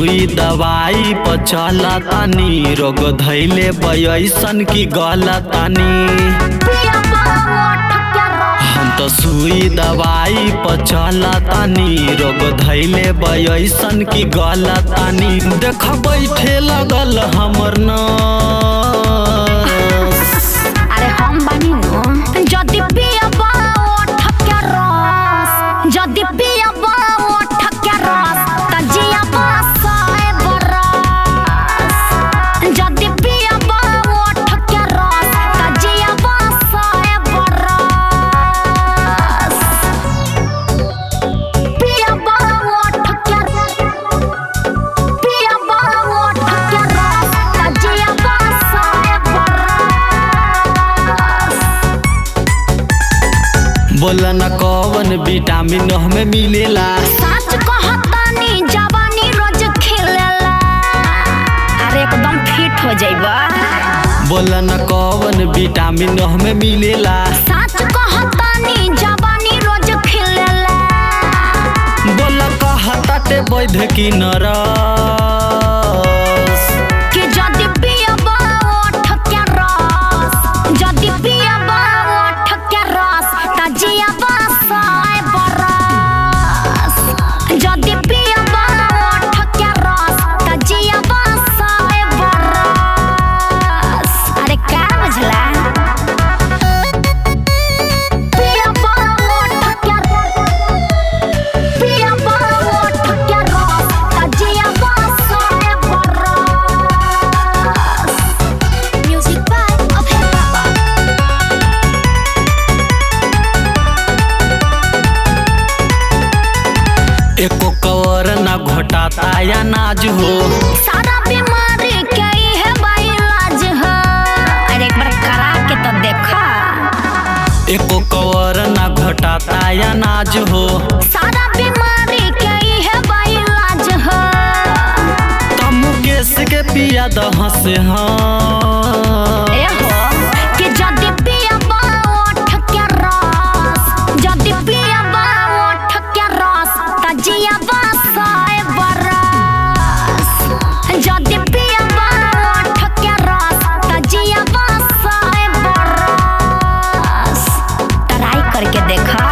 सुई दवाई पर चलतानी, रोग धैले बयसन की गलतानी। हम तो सुई दवाई पर चलतानी, रोग धैले बयसन की गलतानी। देख बैठे लगल हमर नस। अरे हम बानी न जदी पियबा ओठ के रस, जदी पियबा ओठ के रस त जियबा 100 बरस। जदी पियबा ओठ के रस त जियबा 100 बरस। पियबा ओठ के रस त जियबा 100 बरस। बोला न कौन विटामिन हमें मिलेला, सच कहतानी जवानी रोज खिलेला। अरे एकदम फिट हो जाइबा। बोला न कौन विटामिन हमें मिलेला। सच कहतानी जवानी रोज खिलेला। बोला कहताटे वैध की नरस। कि जदी पियबा ओठ के रस, जदी पियबा ओठ के रस त जियबा 100 बरस। जदी पियबा ओठ के रस त जियबा 100 बरस। अरे का बुझला? पियबा ओठ के रस, पियबा ओठ के रस त जियबा 100 बरस। Music by Abhay Baba। एको कवर न घोटाता या नाज हो, सारा बीमारी के है इलाज है। अरे एक बार करा के तो देखा। एको कवर न घोटाता या नाज हो। सारा बीमारी के है इलाज है। तम केस के पिया दह से हाँ। ए हो कि जदी पियबा ओठ के रस, जदी पियबा ओठ के रस त जियबा 100 बरस। जदी पियबा ओठ के रस त जियबा 100 बरस। ट्राई करके देखा।